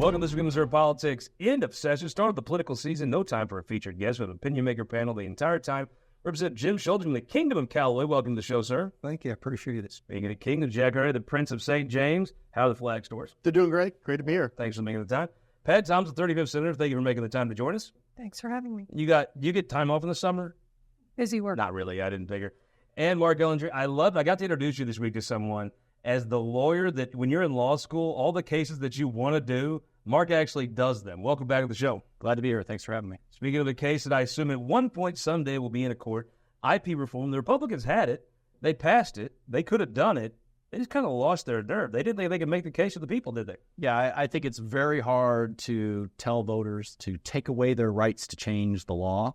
Welcome to this week's Missouri Politics. End of session. Start of the political season. No time for a featured guest. We have an opinion maker panel the entire time. Represent Jim Schulte from the Kingdom of Callaway. Welcome to the show, sir. Thank you. I appreciate it. Speaking of Kingdom, Jack Hurley, the Prince of St. James. How are the flag stores? They're doing great. Great to be here. Thanks for making the time. Pat Thompson, 35th Senator. Thank you for making the time to join us. Thanks for having me. You get time off in the summer? Busy work. Not really. I didn't figure. And Marc Ellinger. I got to introduce you this week to someone as the lawyer that when you're in law school, all the cases that you want to do, Marc actually does them. Welcome back to the show. Glad to be here. Thanks for having me. Speaking of the case that I assume at one point someday will be in a court, IP reform, the Republicans had it. They passed it. They could have done it. They just kind of lost their nerve. They didn't think they could make the case for the people, did they? Yeah, I think it's very hard to tell voters to take away their rights to change the law.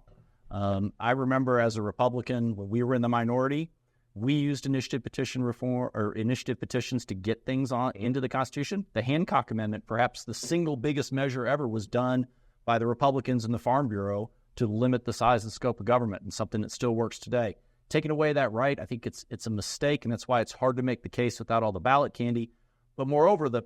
I remember as a Republican, when we were in the minority, we used initiative petition reform or initiative petitions to get things into the Constitution. The Hancock Amendment, perhaps the single biggest measure ever, was done by the Republicans in the Farm Bureau to limit the size and scope of government, and something that still works today. Taking away that right, I think it's a mistake, and that's why it's hard to make the case without all the ballot candy. But moreover, the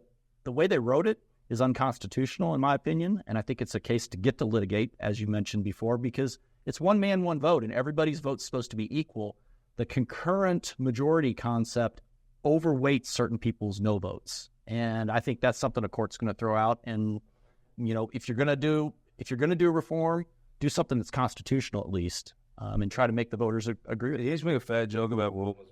way they wrote it is unconstitutional, in my opinion, and I think it's a case to get to litigate, as you mentioned before, because it's one man, one vote, and everybody's vote's supposed to be equal. The concurrent majority concept overweights certain people's no votes, and I think that's something a court's going to throw out. And if you're going to do reform, do something that's constitutional at least, and try to make the voters agree with it. He used to make a fat joke about Republicans.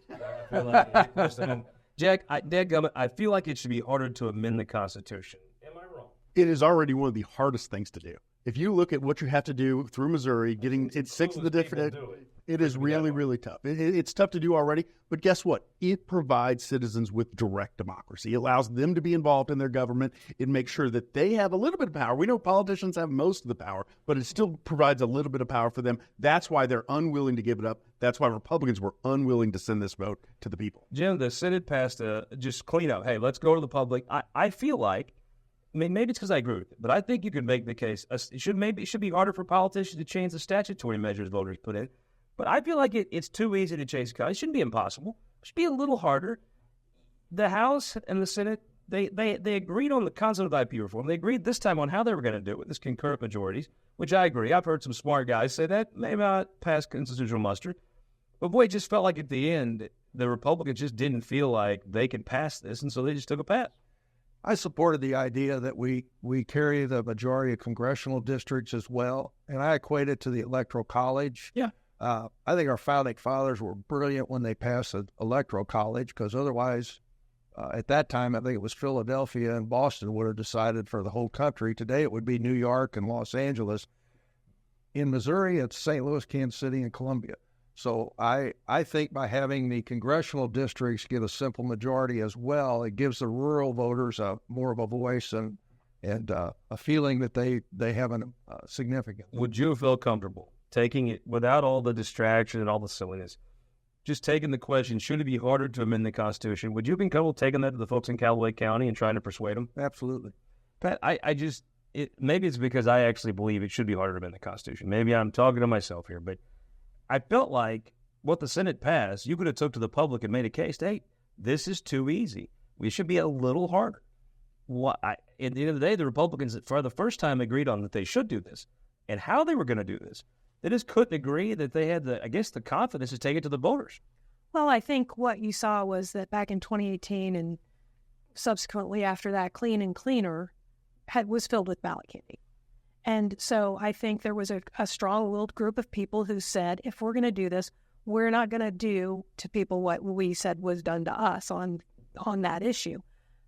I feel like Jack, I feel like it should be harder to amend the Constitution. Am I wrong? It is already one of the hardest things to do. If you look at what you have to do through Missouri, it's six of the different. It is really, really tough. It's tough to do already, but guess what? It provides citizens with direct democracy. It allows them to be involved in their government. It makes sure that they have a little bit of power. We know politicians have most of the power, but it still provides a little bit of power for them. That's why they're unwilling to give it up. That's why Republicans were unwilling to send this vote to the people. Jim, the Senate passed a just clean up. Hey, let's go to the public. I feel like, maybe it's because I agree with it, but I think you could make the case. It should be harder for politicians to change the statutory measures voters put in. But I feel like it's too easy to change. It shouldn't be impossible. It should be a little harder. The House and the Senate, they agreed on the concept of IP reform. They agreed this time on how they were going to do it, this concurrent majorities, which I agree. I've heard some smart guys say that may not pass constitutional muster. But boy, it just felt like at the end, the Republicans just didn't feel like they could pass this, and so they just took a pass. I supported the idea that we carry the majority of congressional districts as well, and I equate it to the Electoral College. Yeah. I think our founding fathers were brilliant when they passed the Electoral College, because otherwise, at that time, I think it was Philadelphia and Boston would have decided for the whole country. Today, it would be New York and Los Angeles. In Missouri, it's St. Louis, Kansas City, and Columbia. So I think by having the congressional districts get a simple majority as well, it gives the rural voters more of a voice and a feeling that they have a significance. Would you feel comfortable taking it without all the distraction and all the silliness, just taking the question, should it be harder to amend the Constitution? Would you be comfortable taking that to the folks in Callaway County and trying to persuade them? Absolutely. Pat, maybe it's because I actually believe it should be harder to amend the Constitution. Maybe I'm talking to myself here, but I felt like what the Senate passed, you could have took to the public and made a case, hey, this is too easy. We should be a little harder. At the end of the day, the Republicans, for the first time, agreed on that they should do this and how they were going to do this. They just couldn't agree that they had the confidence to take it to the voters. Well, I think what you saw was that back in 2018 and subsequently after that, Clean and Cleaner was filled with ballot candy. And so I think there was a strong-willed group of people who said, if we're going to do this, we're not going to do to people what we said was done to us on that issue.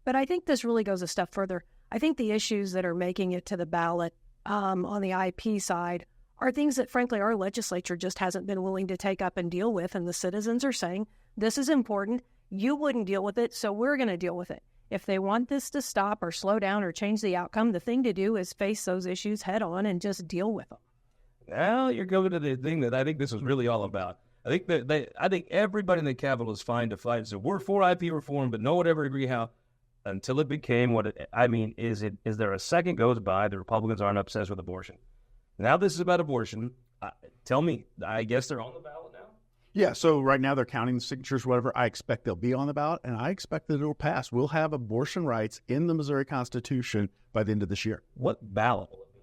But I think this really goes a step further. I think the issues that are making it to the ballot on the IP side are things that, frankly, our legislature just hasn't been willing to take up and deal with. And the citizens are saying, this is important. You wouldn't deal with it, so we're going to deal with it. If they want this to stop or slow down or change the outcome, the thing to do is face those issues head on and just deal with them. Now you're going to the thing that I think this was really all about. I think everybody in the Capitol is fine to fight. So we're for IP reform, but no one ever agree how. Until it became is there a second goes by the Republicans aren't obsessed with abortion? Now this is about abortion. Tell me, I guess they're on the ballot now? Yeah, so right now they're counting the signatures, whatever. I expect they'll be on the ballot, and I expect that it'll pass. We'll have abortion rights in the Missouri Constitution by the end of this year. What ballot will it be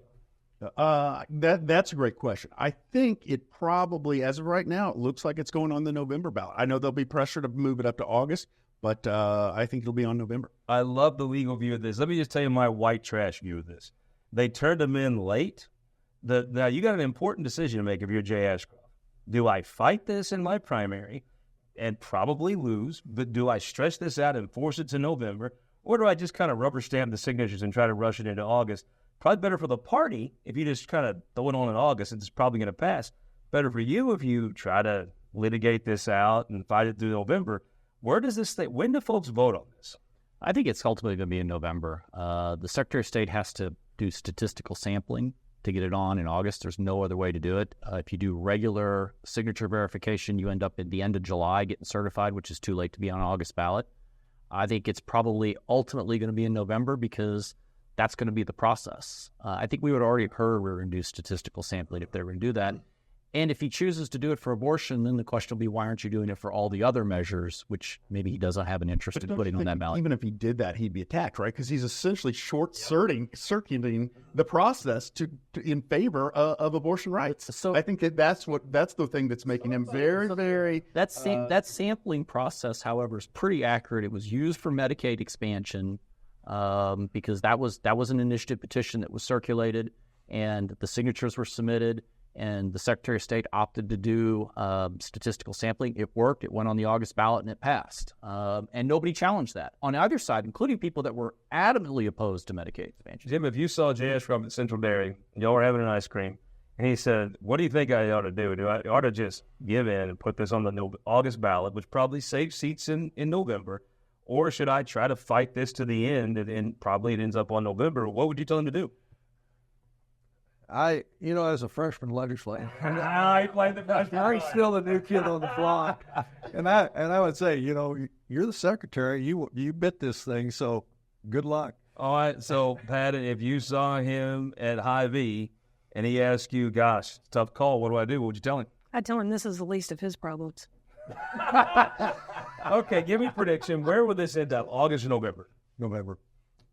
on? That's a great question. I think it probably, as of right now, it looks like it's going on the November ballot. I know there'll be pressure to move it up to August, but I think it'll be on November. I love the legal view of this. Let me just tell you my white trash view of this. They turned them in late. Now, you got an important decision to make if you're Jay Ashcroft. Do I fight this in my primary and probably lose, but do I stretch this out and force it to November, or do I just kind of rubber stamp the signatures and try to rush it into August? Probably better for the party if you just kind of throw it on in August and it's probably going to pass. Better for you if you try to litigate this out and fight it through November. Where does this stay? When do folks vote on this? I think it's ultimately going to be in November. The Secretary of State has to do statistical sampling to get it on in August. There's no other way to do it. If you do regular signature verification, you end up at the end of July getting certified, which is too late to be on August ballot. I think it's probably ultimately going to be in November because that's going to be the process. I think we would already have heard we were going to do statistical sampling if they were going to do that. And if he chooses to do it for abortion, then the question will be, why aren't you doing it for all the other measures, which maybe he doesn't have an interest in putting on that ballot? Even if he did that, he'd be attacked, right? Because he's essentially circuiting the process in favor of abortion rights. So I think that's the thing that's making him very. That sampling process, however, is pretty accurate. It was used for Medicaid expansion because that was an initiative petition that was circulated, and the signatures were submitted. And the Secretary of State opted to do statistical sampling. It worked. It went on the August ballot, and it passed. And nobody challenged that on either side, including people that were adamantly opposed to Medicaid expansion. Jim, if you saw Jay Ashcroft at Central Dairy, y'all were having an ice cream, and he said, what do you think I ought to do? Do I ought to just give in and put this on the August ballot, which probably saves seats in November, or should I try to fight this to the end, and probably it ends up on November? What would you tell him to do? As a freshman legislator, I played the freshman. I'm still the new kid on the block, and I would say, you're the secretary. You bit this thing, so good luck. All right, so Pat, if you saw him at Hy-Vee and he asked you, "Gosh, tough call. What do I do?" What would you tell him? I'd tell him this is the least of his problems. Okay, give me a prediction. Where will this end up? August or November? November.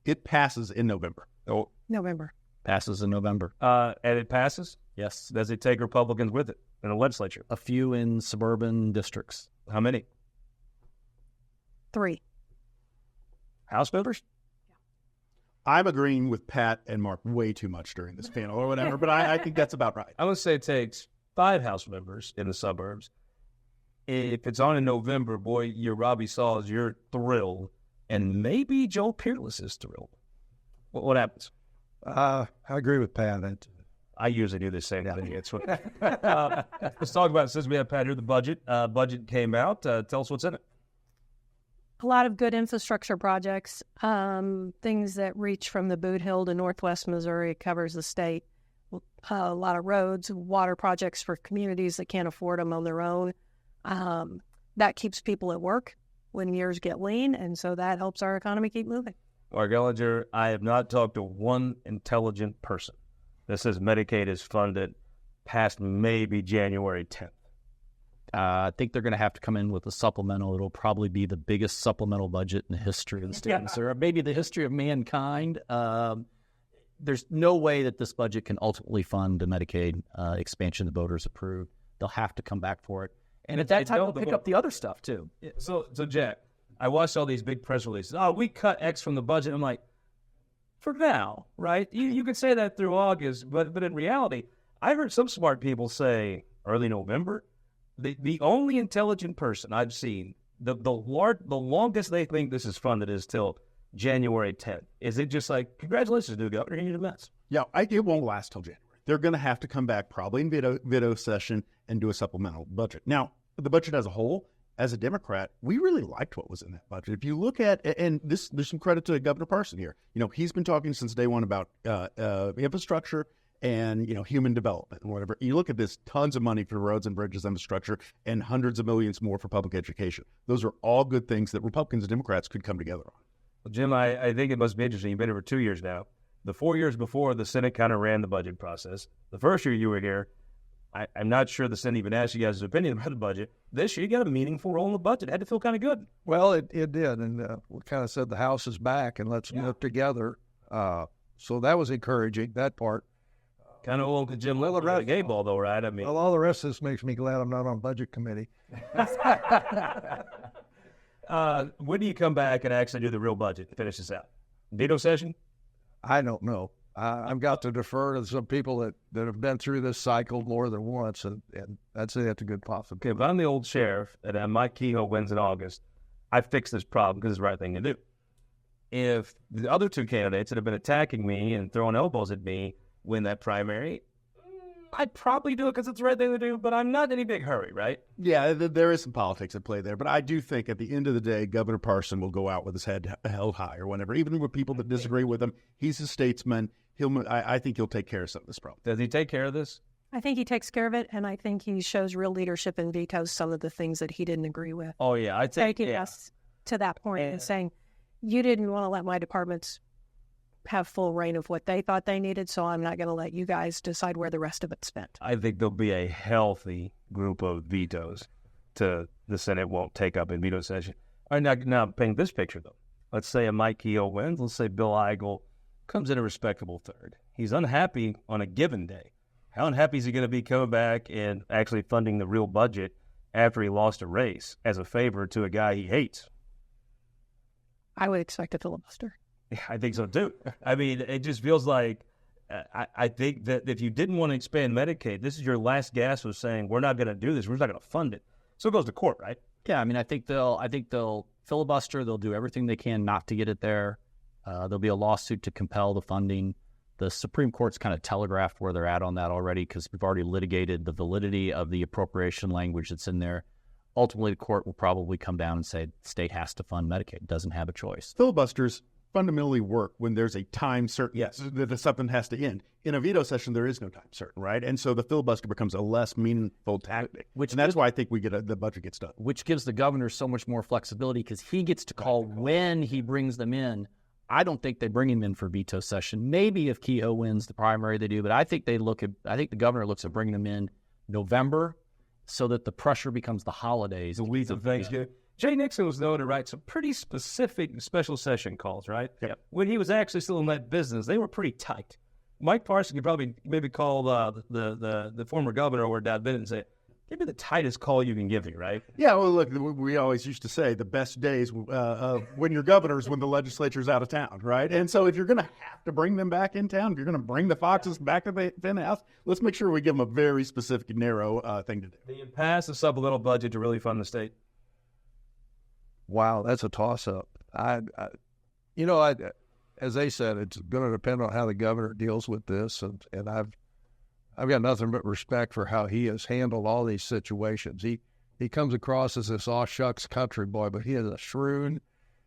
It passes in November. Oh, November. Passes in November. and it passes? Yes. Does it take Republicans with it in the legislature? A few in suburban districts. How many? 3. House members? I'm agreeing with Pat and Mark way too much during this panel or whatever, but I think that's about right. I would say it takes 5 House members in the suburbs. If it's on in November, boy, you're Robbie Saws, you're thrilled. And maybe Joe Peerless is thrilled. What happens? I agree with Pat. I usually do the same thing. It's what, let's talk about it since we have Pat here. The budget. Budget came out. Tell us what's in it. A lot of good infrastructure projects, things that reach from the Boot Hill to Northwest Missouri. It covers the state. A lot of roads, water projects for communities that can't afford them on their own. That keeps people at work when years get lean, and so that helps our economy keep moving. Marc Ellinger, I have not talked to one intelligent person that says Medicaid is funded past maybe January 10th. I think they're going to have to come in with a supplemental. It'll probably be the biggest supplemental budget in the history of the state of Missouri, maybe the history of mankind. There's no way that this budget can ultimately fund the Medicaid expansion the voters approved. They'll have to come back for it. And at that time, they'll pick up the other stuff, too. Yeah, so Jack, I watched all these big press releases. Oh, we cut X from the budget. I'm like, for now, right? You could say that through August, but in reality, I heard some smart people say early November. The only intelligent person I've seen, the longest they think this is funded is till January 10th. Is it just like, congratulations, new governor, you're the best? Yeah, it won't last till January. They're going to have to come back probably in veto session and do a supplemental budget. Now, the budget as a whole, as a Democrat, we really liked what was in that budget. If you look at, and there's some credit to Governor Parson here. He's been talking since day one about infrastructure and, human development and whatever. You look at this, tons of money for roads and bridges infrastructure and hundreds of millions more for public education. Those are all good things that Republicans and Democrats could come together on. Well, Jim, I think it must be interesting. You've been here for 2 years now. The 4 years before, the Senate kind of ran the budget process. The first year you were here, I'm not sure the Senate even asked you guys' opinion about the budget. This year, you got a meaningful role in the budget. It had to feel kind of good. Well, it did, and we kind of said the House is back, and let's work together. So that was encouraging, that part. Kind of old Jim Lillard around the game ball, though, right? I mean, Well, all the rest of this makes me glad I'm not on Budget Committee. when do you come back and actually do the real budget? Finish this out. Veto session? I don't know. I've got to defer to some people that have been through this cycle more than once, and I'd say that's a good possibility. Okay, if I'm the old sheriff and Mike Kehoe wins in August, I fix this problem because it's the right thing to do. If the other two candidates that have been attacking me and throwing elbows at me win that primary, I'd probably do it because it's the right thing to do, but I'm not in any big hurry, right? Yeah, there is some politics at play there, but I do think at the end of the day, Governor Parson will go out with his head held high or whatever. Even with people that disagree with him, he's a statesman. I think he'll take care of some of this problem. Does he take care of this? I think he takes care of it, and I think he shows real leadership and vetoes some of the things that he didn't agree with. Oh, yeah. I'd say, Taking us to that point and saying, you didn't want to let my departments have full reign of what they thought they needed, so I'm not going to let you guys decide where the rest of it's spent. I think there'll be a healthy group of vetoes to the Senate won't take up in veto session. All right, now paint this picture, though. Let's say a Mike Kehoe wins. Let's say Bill Eigel comes in a respectable third. He's unhappy on a given day. How unhappy is he going to be coming back and actually funding the real budget after he lost a race as a favor to a guy he hates? I would expect a filibuster. Yeah, I think so, too. I mean, it just feels like I think that if you didn't want to expand Medicaid, this is your last gasp of saying, we're not going to do this. We're just not going to fund it. So it goes to court, right? Yeah, I mean, I think they'll filibuster. They'll do everything they can not to get it there. There'll be a lawsuit to compel the funding. The Supreme Court's kind of telegraphed where they're at on that already because we've already litigated the validity of the appropriation language that's in there. Ultimately, the court will probably come down and say the state has to fund Medicaid. It doesn't have a choice. Filibusters fundamentally work when there's a time certain that something has to end. In a veto session, there is no time certain, right? And so the filibuster becomes a less meaningful tactic. And that's why I think the budget gets done. Which gives the governor so much more flexibility because he gets to call when he brings them in. I don't think they bring him in for veto session. Maybe if Kehoe wins the primary, they do. But I think the governor looks at bringing them in November so that the pressure becomes the holidays. The week of Thanksgiving. Jay Nixon was known to write some pretty specific special session calls, right? Yep. When he was actually still in that business, they were pretty tight. Mike Parson could probably maybe call the former governor over at Dow Bennett and say, give me the tightest call you can give me, right? Yeah, well, look, we always used to say the best days when you're governor is when the legislature's out of town, right? And so if you're going to have to bring them back in town, if you're going to bring the Foxes back to the house, let's make sure we give them a very specific, narrow thing to do. Do you pass a supplemental budget to really fund the state? Wow, that's a toss-up. As they said, it's going to depend on how the governor deals with this, and I've got nothing but respect for how he has handled all these situations. He comes across as this aw shucks country boy, but he is a shrewd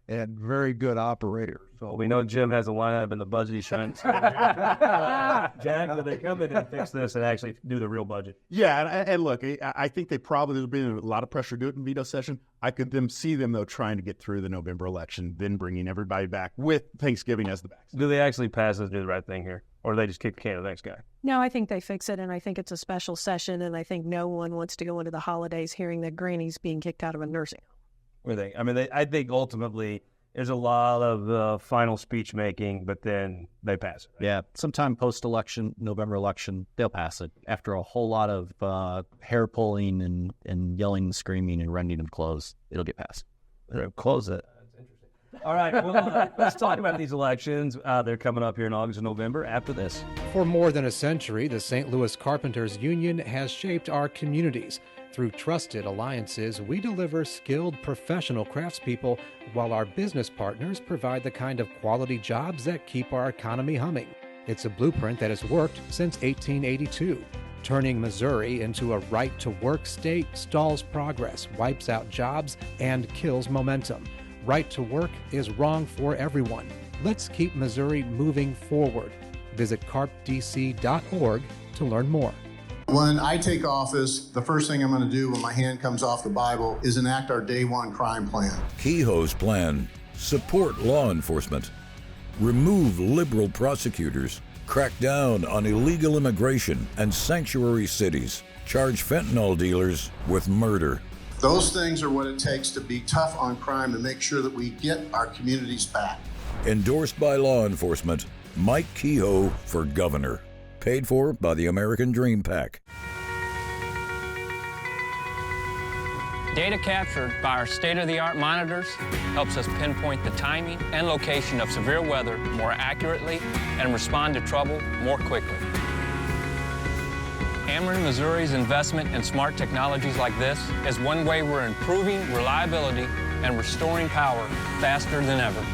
and very good operator. So we know Jim has a lineup in the budget he's trying to Jack, do they come in and fix this and actually do the real budget? Yeah, and look, I think there's been a lot of pressure to do it in veto session. I could see them, though, trying to get through the November election, then bringing everybody back with Thanksgiving as the backstop. Do they actually pass this and do the right thing here? Or do they just kick the can to the next guy? No, I think they fix it, and I think it's a special session, and I think no one wants to go into the holidays hearing that Granny's being kicked out of a nursing home. What do you think? I mean, I think ultimately there's a lot of final speech making, but then they pass it. Right? Yeah, sometime post-election, November election, they'll pass it after a whole lot of hair pulling and yelling and screaming and rending of clothes. It'll get passed. Close it. That's interesting. All right, well, let's talk about these elections. They're coming up here in August and November after this. For more than a century, the St. Louis Carpenters Union has shaped our communities. Through trusted alliances, we deliver skilled professional craftspeople while our business partners provide the kind of quality jobs that keep our economy humming. It's a blueprint that has worked since 1882. Turning Missouri into a right-to-work state stalls progress, wipes out jobs, and kills momentum. Right to work is wrong for everyone. Let's keep Missouri moving forward. Visit carpdc.org to learn more. When I take office, the first thing I'm going to do when my hand comes off the Bible is enact our Day One crime plan. Kehoe's plan: support law enforcement, remove liberal prosecutors, Crack down on illegal immigration and sanctuary cities. Charge fentanyl dealers with murder. Those things are what it takes to be tough on crime and make sure that we get our communities back. Endorsed by law enforcement, Mike Kehoe for governor. Paid for by the American Dream PAC. Data captured by our state-of-the-art monitors helps us pinpoint the timing and location of severe weather more accurately and respond to trouble more quickly. Ameren, Missouri's investment in smart technologies like this is one way we're improving reliability and restoring power faster than ever.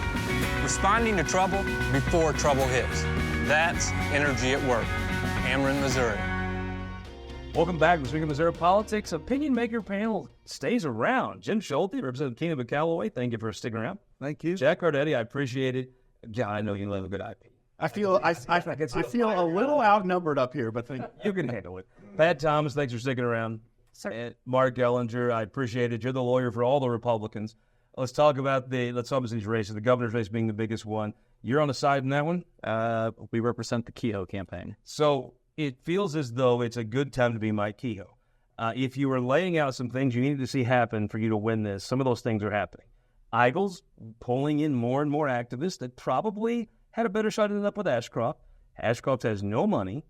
Responding to trouble before trouble hits. That's energy at work. Ameren, Missouri. Welcome back to This Week in Missouri Politics. Opinion Maker panel stays around. Jim Schulte, Representative Keenan McCalloway, thank you for sticking around. Thank you. Jack Cardetti, I appreciate it. John, I know you love a good IP. I feel a little outnumbered up here, but you can handle it. Pat Thomas, thanks for sticking around. Sir. And Marc Ellinger, I appreciate it. You're the lawyer for all the Republicans. Let's talk about let's talk about these races, the governor's race being the biggest one. You're on the side in that one? We represent the Kehoe campaign. So it feels as though it's a good time to be Mike Kehoe. If you were laying out some things you needed to see happen for you to win this, some of those things are happening. Eagle's pulling in more and more activists that probably had a better shot at it up with Ashcroft. Ashcroft has no money.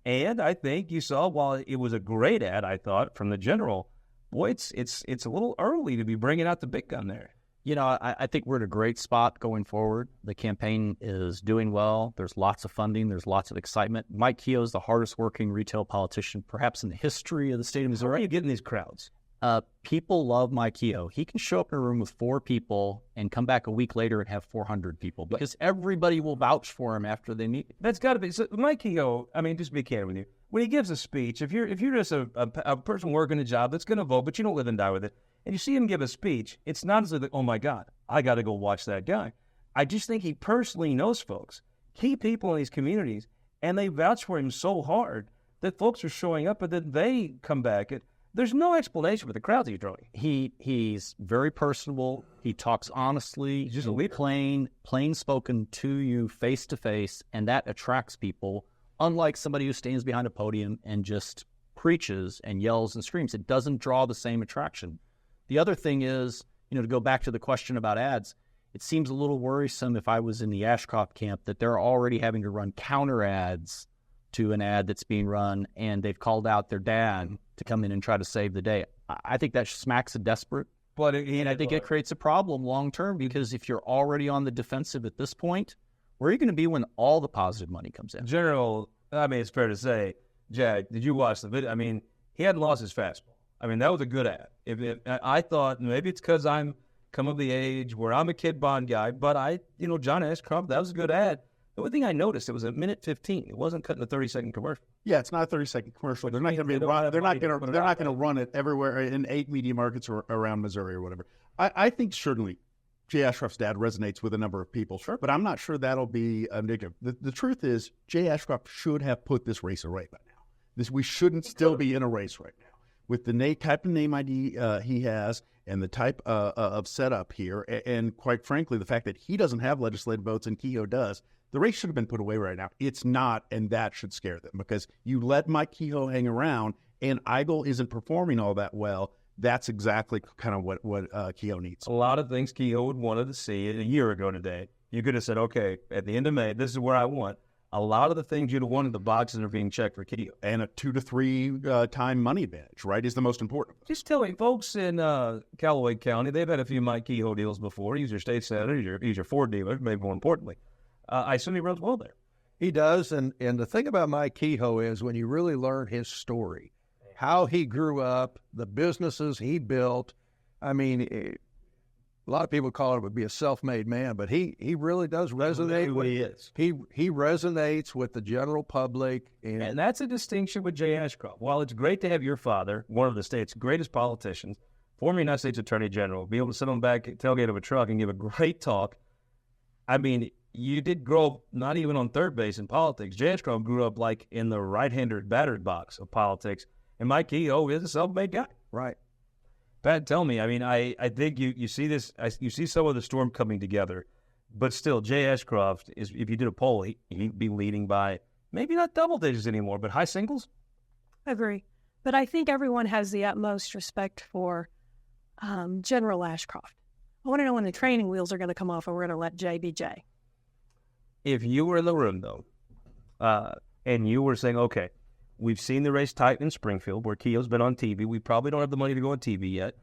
And I think you saw, while it was a great ad, I thought, from the general, boy, it's a little early to be bringing out the big gun there. You know, I think we're in a great spot going forward. The campaign is doing well. There's lots of funding. There's lots of excitement. Mike Kehoe is the hardest working retail politician, perhaps in the history of the state of Missouri. How are you getting these crowds? People love Mike Kehoe. He can show up in a room with 4 people and come back a week later and have 400 people because everybody will vouch for him after they meet. That's got to be. So Mike Kehoe, I mean, just to be candid with you, when he gives a speech, if you're just a person working a job that's going to vote, but you don't live and die with it, and you see him give a speech, it's not as if, oh my God, I got to go watch that guy. I just think he personally knows folks, key people in these communities, and they vouch for him so hard that folks are showing up and then they come back. There's no explanation for the crowds he's drawing. He's very personable. He talks honestly. He's just a leader. Plain spoken to you face to face, and that attracts people. Unlike somebody who stands behind a podium and just preaches and yells and screams, it doesn't draw the same attraction. The other thing is, to go back to the question about ads, it seems a little worrisome if I was in the Ashcroft camp that they're already having to run counter ads to an ad that's being run, and they've called out their dad to come in and try to save the day. I think that smacks of desperate. And I think it creates a problem long term, because if you're already on the defensive at this point, where are you going to be when all the positive money comes in? General, I mean, it's fair to say, Jack, did you watch the video? I mean, he hadn't lost his fastball. I mean, that was a good ad. I thought maybe it's because I'm come of the age where I'm a kid Bond guy, but John Ashcroft, that was a good ad. The only thing I noticed, it was a minute 15. It wasn't cutting a 30-second commercial. Yeah, it's not a 30-second commercial. They're not going to run it everywhere in 8 media markets or around Missouri or whatever. I think certainly Jay Ashcroft's dad resonates with a number of people, sure, but I'm not sure that'll be indicative. The truth is, Jay Ashcroft should have put this race away by now. We shouldn't still be in a race right now. With the type of name ID he has and the type of setup here, and quite frankly, the fact that he doesn't have legislative votes and Kehoe does, the race should have been put away right now. It's not, and that should scare them, because you let Mike Kehoe hang around and Eigel isn't performing all that well. That's exactly kind of what Kehoe needs. A lot of things Kehoe would wanted to see a year ago today. You could have said, okay, at the end of May, this is where I want. A lot of the things you'd have wanted, the boxes are being checked for Kehoe. And a 2 to 3 time money advantage, right, is the most important. Just tell me, folks in Callaway County, they've had a few Mike Kehoe deals before. He's your state senator, he's your Ford dealer, maybe more importantly. I assume he runs well there. He does, and the thing about Mike Kehoe is when you really learn his story, how he grew up, the businesses he built. I mean, a lot of people call him to be a self-made man, but he really does resonate with he is. He resonates with the general public, and that's a distinction with Jay Ashcroft. While it's great to have your father, one of the state's greatest politicians, former United States Attorney General, be able to sit on the back tailgate of a truck and give a great talk. I mean, you did grow up not even on third base in politics. Jay Ashcroft grew up like in the right-hander batter's box of politics, and Mike Kehoe is a self-made guy. Right. Pat, tell me, I mean, I think you see this, you see some of the storm coming together, but still, Jay Ashcroft, if you did a poll, he'd be leading by maybe not double digits anymore, but high singles. Agree. But I think everyone has the utmost respect for General Ashcroft. I want to know when the training wheels are going to come off and we're going to let Jay be Jay. If you were in the room, though, and you were saying, okay, we've seen the race tight in Springfield where Keogh's been on TV. We probably don't have the money to go on TV yet.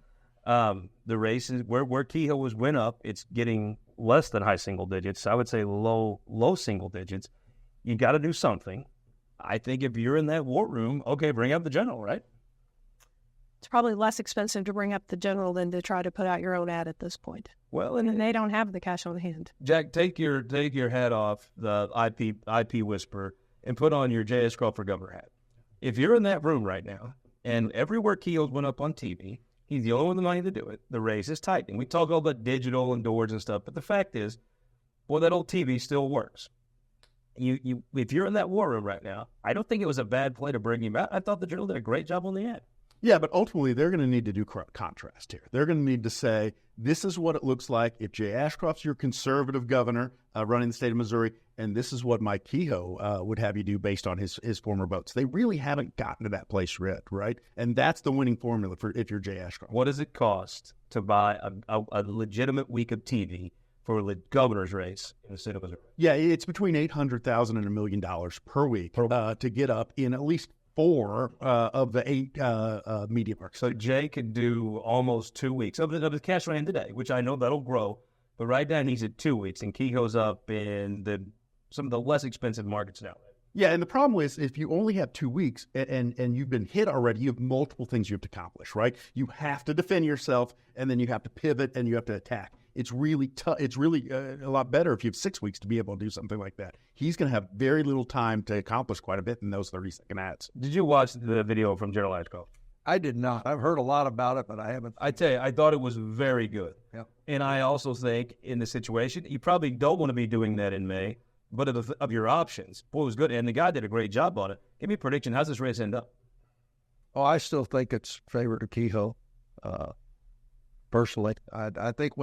The race is where Kehoe went up. It's getting less than high single digits. I would say low single digits. You got to do something. I think if you're in that war room, okay, bring up the general, right? It's probably less expensive to bring up the general than to try to put out your own ad at this point. Well, and they don't have the cash on hand. Jack, take your hat off, the IP whisperer, and put on your J. Ashcroft for Governor hat. If you're in that room right now, and everywhere Keogh's went up on TV, he's the only one with the money to do it. The race is tightening. We talk all about digital and doors and stuff, but the fact is, boy, that old TV still works. If you're in that war room right now, I don't think it was a bad play to bring him out. I thought the Journal did a great job on the ad. Yeah, but ultimately they're going to need to do contrast here. They're going to need to say, this is what it looks like if Jay Ashcroft's your conservative governor running the state of Missouri, and this is what Mike Kehoe would have you do based on his former votes. They really haven't gotten to that place yet, right? And that's the winning formula for if you're Jay Ashcroft. What does it cost to buy a legitimate week of TV for the governor's race in the state of Missouri? Yeah, it's between $800,000 and $1 million per week to get up in at least 4 of the 8 media markets. So Jay could do almost 2 weeks of the cash ran today, which I know that'll grow. But right now he's at 2 weeks, and Kehoe's up in some of the less expensive markets now. Yeah, and the problem is if you only have 2 weeks and you've been hit already, you have multiple things you have to accomplish, right? You have to defend yourself, and then you have to pivot, and you have to attack. It's really tough. It's really a lot better if you have 6 weeks to be able to do something like that. He's going to have very little time to accomplish quite a bit in those 30-second ads. Did you watch the video from General Ashcroft? I did not. I've heard a lot about it, but I haven't. I tell you, I thought it was very good. Yeah. And I also think in the situation, you probably don't want to be doing that in May, but of your options, boy, it was good. And the guy did a great job on it. Give me a prediction. How's this race end up? Oh, I still think it's favored to Kehoe, personally. I think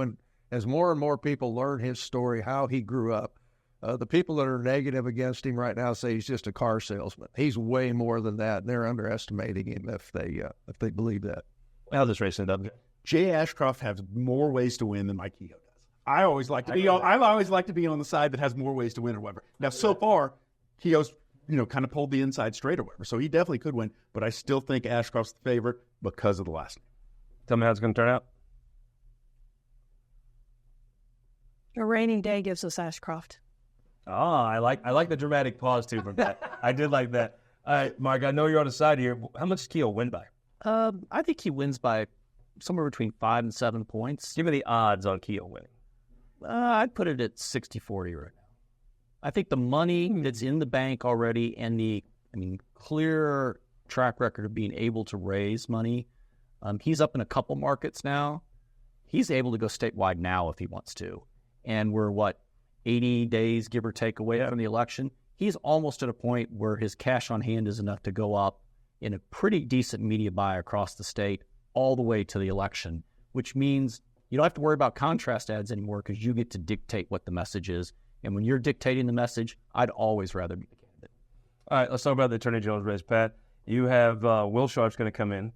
as more and more people learn his story, how he grew up, the people that are negative against him right now say he's just a car salesman. He's way more than that, and they're underestimating him if they believe that. How's this race end up? Jay Ashcroft has more ways to win than Mike Kehoe does. I always like to be on the side that has more ways to win or whatever. Now, so far, Kehoe's kind of pulled the inside straight or whatever, so he definitely could win. But I still think Ashcroft's the favorite because of the last name. Tell me how it's going to turn out. A rainy day gives us Ashcroft. I like the dramatic pause too from that. I did like that. All right, Mark, I know you're on the side here. How much does Kehoe win by? I think he wins by somewhere between 5 and 7 points. Give me the odds on Kehoe winning. I'd put it at 60-40 right now. I think the money that's in the bank already and the clear track record of being able to raise money. He's up in a couple markets now. He's able to go statewide now if he wants to. And we're, 80 days, give or take, away from the election. He's almost at a point where his cash on hand is enough to go up in a pretty decent media buy across the state all the way to the election, which means you don't have to worry about contrast ads anymore because you get to dictate what the message is. And when you're dictating the message, I'd always rather be the candidate. All right, let's talk about the Attorney General's race, Pat. You have Will Sharp's going to come in.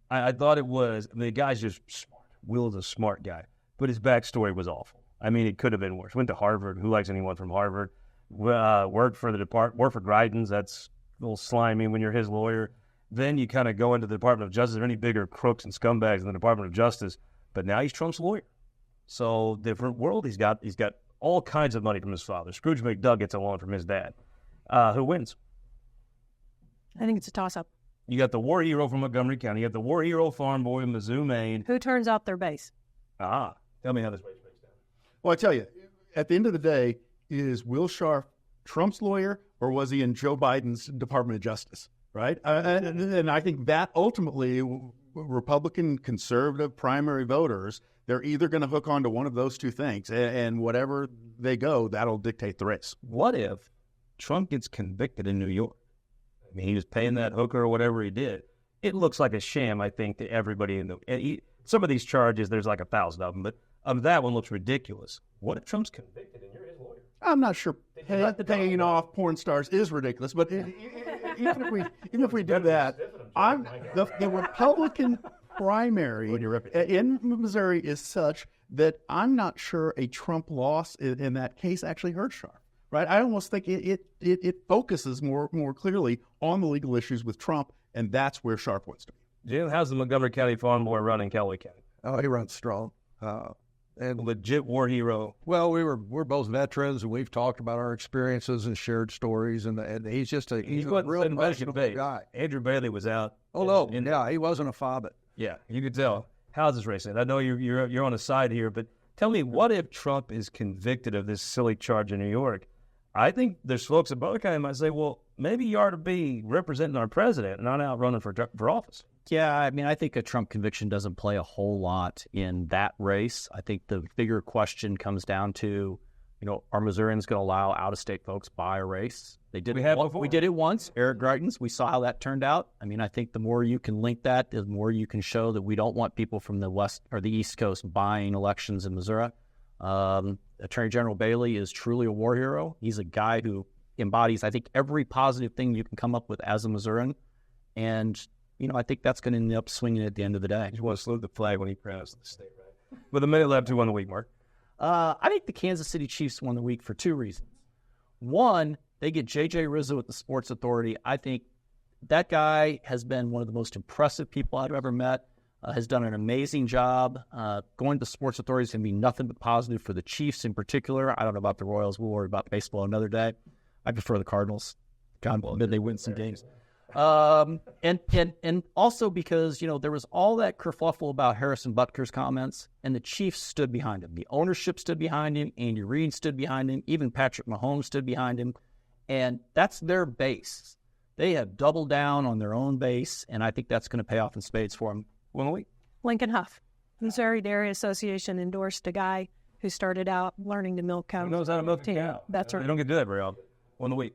I thought it was, the guy's just smart. Will's a smart guy, but his backstory was awful. It could have been worse. Went to Harvard. Who likes anyone from Harvard? Worked for the department. Worked for Greitens. That's a little slimy when you're his lawyer. Then you kind of go into the Department of Justice. There are any bigger crooks and scumbags in the Department of Justice. But now he's Trump's lawyer. So different world. He's got all kinds of money from his father. Scrooge McDuck gets a loan from his dad. Who wins? I think it's a toss-up. You got the war hero from Montgomery County. You got the war hero farm boy in Mizzou, Maine. Who turns out their base? Tell me how this race breaks down. Well, I tell you, at the end of the day, is Will Sharp Trump's lawyer, or was he in Joe Biden's Department of Justice, right? And I think that ultimately, Republican conservative primary voters, they're either going to hook onto one of those two things, and whatever they go, that'll dictate the race. What if Trump gets convicted in New York? He was paying that hooker or whatever he did. It looks like a sham, I think, to everybody some of these charges, there's like 1,000 of them, but that one looks ridiculous. What if Trump's convicted and you're his lawyer? I'm not sure paying off porn stars is ridiculous, but even if we do that, the Republican primary in Missouri is such that I'm not sure a Trump loss in that case actually hurts Sharp. Right? I almost think it focuses more clearly on the legal issues with Trump, and that's where Sharp wants to be. Jim, how's the Montgomery County farm boy run in Callaway County? Oh, he runs strong. And legit war hero. Well, we're both veterans, and we've talked about our experiences and shared stories, and he's just a real professional guy. Andrew Bailey was out. Oh no, yeah, he wasn't a fobbit. Yeah, you could tell. How's this racing? I know you're on the side here, but tell me, what if Trump is convicted of this silly charge in New York? I think there's folks at Butler County might say, well, maybe you ought to be representing our president and not out running for office. Yeah, I mean, I think a Trump conviction doesn't play a whole lot in that race. I think the bigger question comes down to, are Missourians going to allow out-of-state folks buy a race? We did it once, Eric Greitens. We saw how that turned out. I mean, I think the more you can link that, the more you can show that we don't want people from the West or the East Coast buying elections in Missouri. Attorney General Bailey is truly a war hero. He's a guy who embodies, I think, every positive thing you can come up with as a Missourian. And I think that's going to end up swinging at the end of the day. You want to salute the flag when he crowns the state, right? With a minute left, who won the week, Mark? I think the Kansas City Chiefs won the week for two reasons. One, they get J.J. Rizzo at the Sports Authority. I think that guy has been one of the most impressive people I've ever met, has done an amazing job. Going to the Sports Authority is going to be nothing but positive for the Chiefs in particular. I don't know about the Royals. We'll worry about baseball another day. I prefer the Cardinals. God forbid they win some games. And also because, there was all that kerfluffle about Harrison Butker's comments, and the Chiefs stood behind him. The ownership stood behind him. Andy Reid stood behind him. Even Patrick Mahomes stood behind him. And that's their base. They have doubled down on their own base, and I think that's going to pay off in spades for them. One week. Lincoln Huff. Missouri Dairy Association endorsed a guy who started out learning to milk cows. Who knows how to milk a cow? That's right. They don't get to do that very often. One week.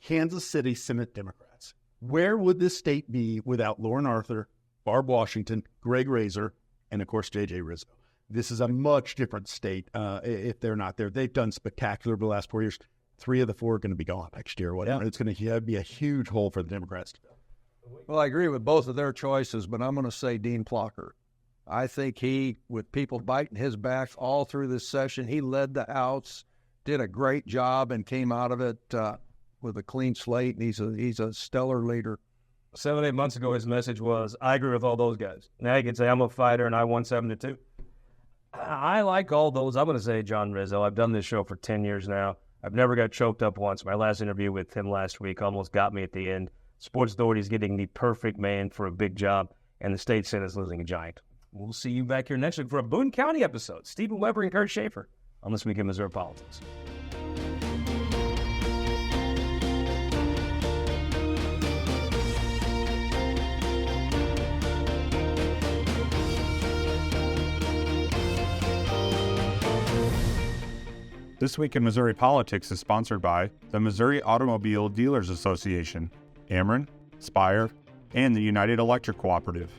Kansas City Senate Democrats. Where would this state be without Lauren Arthur, Barb Washington, Greg Razor, and, of course, J.J. Rizzo? This is a much different state if they're not there. They've done spectacular over the last 4 years. 3 of the 4 are going to be gone next year. Whatever. Yeah. It's going to be a huge hole for the Democrats to fill. Well, I agree with both of their choices, but I'm going to say Dean Plocker. I think he, with people biting his back all through this session, he led the House, did a great job, and came out of it with a clean slate, and he's a stellar leader. 7-8 months ago, his message was, I agree with all those guys. Now you can say, I'm a fighter, and I won 7-2. I like all those. I'm going to say John Rizzo. I've done this show for 10 years now. I've never got choked up once. My last interview with him last week almost got me at the end. Sports Authority is getting the perfect man for a big job, and the state Senate is losing a giant. We'll see you back here next week for a Boone County episode. Stephen Weber and Kurt Schaefer on This Week in Missouri Politics. This Week in Missouri Politics is sponsored by the Missouri Automobile Dealers Association, Ameren, Spire, and the United Electric Cooperative.